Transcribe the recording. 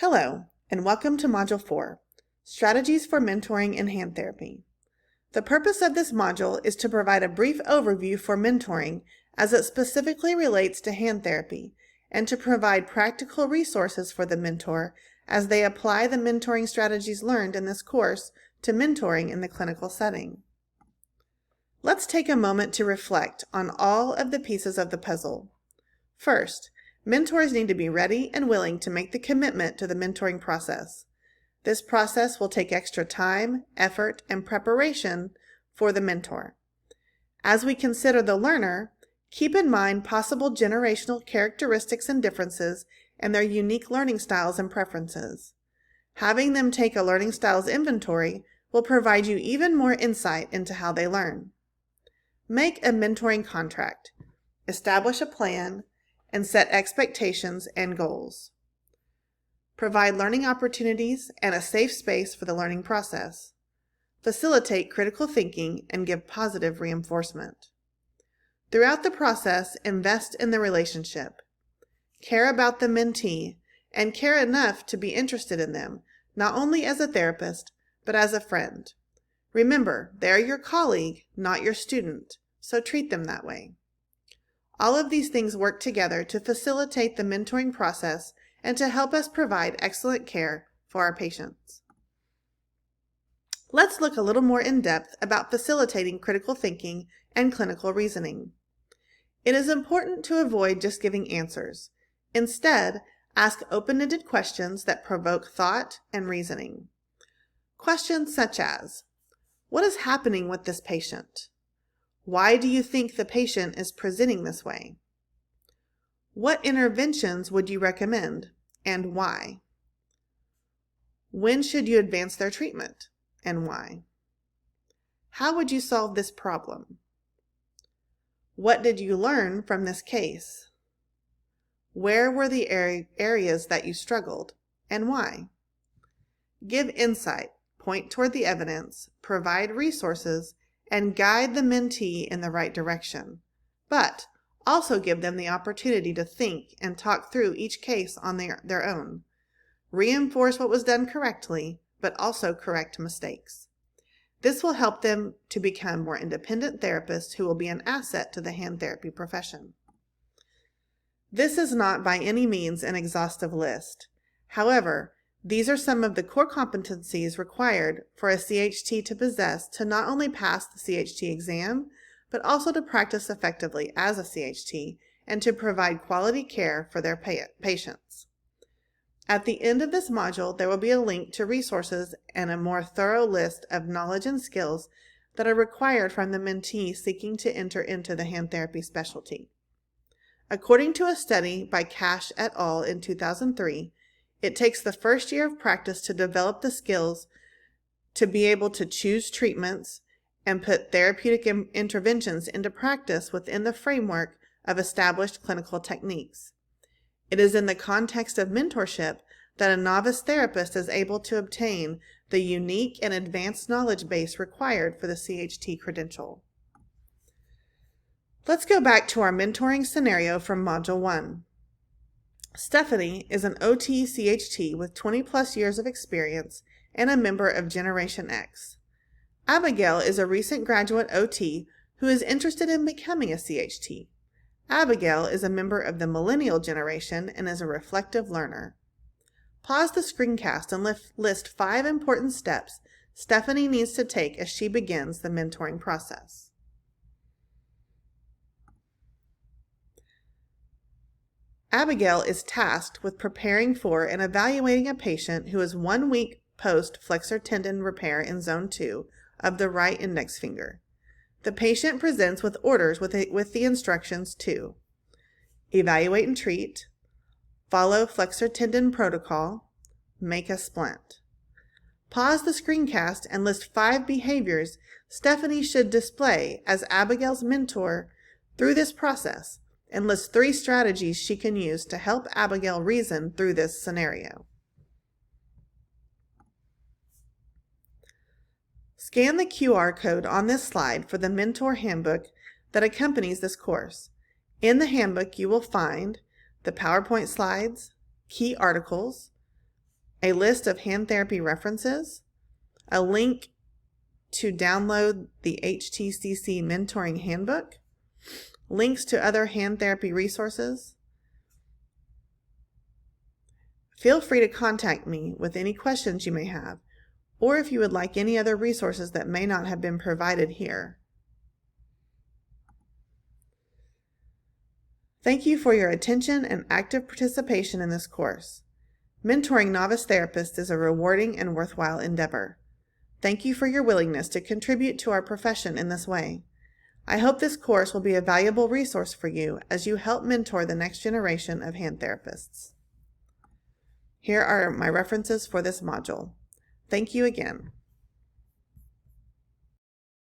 Hello, and welcome to Module 4, Strategies for Mentoring in Hand Therapy. The purpose of this module is to provide a brief overview for mentoring as it specifically relates to hand therapy, and to provide practical resources for the mentor as they apply the mentoring strategies learned in this course to mentoring in the clinical setting. Let's take a moment to reflect on all of the pieces of the puzzle. First, mentors need to be ready and willing to make the commitment to the mentoring process. This process will take extra time, effort, and preparation for the mentor. As we consider the learner, keep in mind possible generational characteristics and differences and their unique learning styles and preferences. Having them take a learning styles inventory will provide you even more insight into how they learn. Make a mentoring contract. Establish a plan and set expectations and goals. Provide learning opportunities and a safe space for the learning process. Facilitate critical thinking and give positive reinforcement. Throughout the process, invest in the relationship. Care about the mentee and care enough to be interested in them, not only as a therapist, but as a friend. Remember, they're your colleague, not your student, so treat them that way. All of these things work together to facilitate the mentoring process and to help us provide excellent care for our patients. Let's look a little more in depth about facilitating critical thinking and clinical reasoning. It is important to avoid just giving answers. Instead, ask open-ended questions that provoke thought and reasoning. Questions such as, what is happening with this patient? Why do you think the patient is presenting this way? What interventions would you recommend and why? When should you advance their treatment and why? How would you solve this problem? What did you learn from this case? Where were the areas that you struggled and why? Give insight, point toward the evidence, provide resources, and guide the mentee in the right direction, but also give them the opportunity to think and talk through each case on their own. Reinforce what was done correctly, but also correct mistakes. This will help them to become more independent therapists who will be an asset to the hand therapy profession. This is not by any means an exhaustive list. However, these are some of the core competencies required for a CHT to possess to not only pass the CHT exam, but also to practice effectively as a CHT and to provide quality care for their patients. At the end of this module, there will be a link to resources and a more thorough list of knowledge and skills that are required from the mentee seeking to enter into the hand therapy specialty. According to a study by Cash et al. In 2003, it takes the first year of practice to develop the skills to be able to choose treatments and put therapeutic interventions into practice within the framework of established clinical techniques. It is in the context of mentorship that a novice therapist is able to obtain the unique and advanced knowledge base required for the CHT credential. Let's go back to our mentoring scenario from Module 1. Stephanie is an OT CHT with 20 plus years of experience and a member of Generation X. Abigail is a recent graduate OT who is interested in becoming a CHT. Abigail is a member of the millennial generation and is a reflective learner. Pause the screencast and list 5 important steps Stephanie needs to take as she begins the mentoring process. Abigail is tasked with preparing for and evaluating a patient who is 1 week post flexor tendon repair in zone 2 of the right index finger. The patient presents with orders with the instructions to evaluate and treat, follow flexor tendon protocol, make a splint. Pause the screencast and list 5 behaviors Stephanie should display as Abigail's mentor through this process, and list 3 strategies she can use to help Abigail reason through this scenario. Scan the QR code on this slide for the Mentor Handbook that accompanies this course. In the handbook, you will find the PowerPoint slides, key articles, a list of hand therapy references, a link to download the HTCC Mentoring Handbook, links to other hand therapy resources. Feel free to contact me with any questions you may have, or if you would like any other resources that may not have been provided here. Thank you for your attention and active participation in this course. Mentoring novice therapists is a rewarding and worthwhile endeavor. Thank you for your willingness to contribute to our profession in this way. I hope this course will be a valuable resource for you as you help mentor the next generation of hand therapists. Here are my references for this module. Thank you again.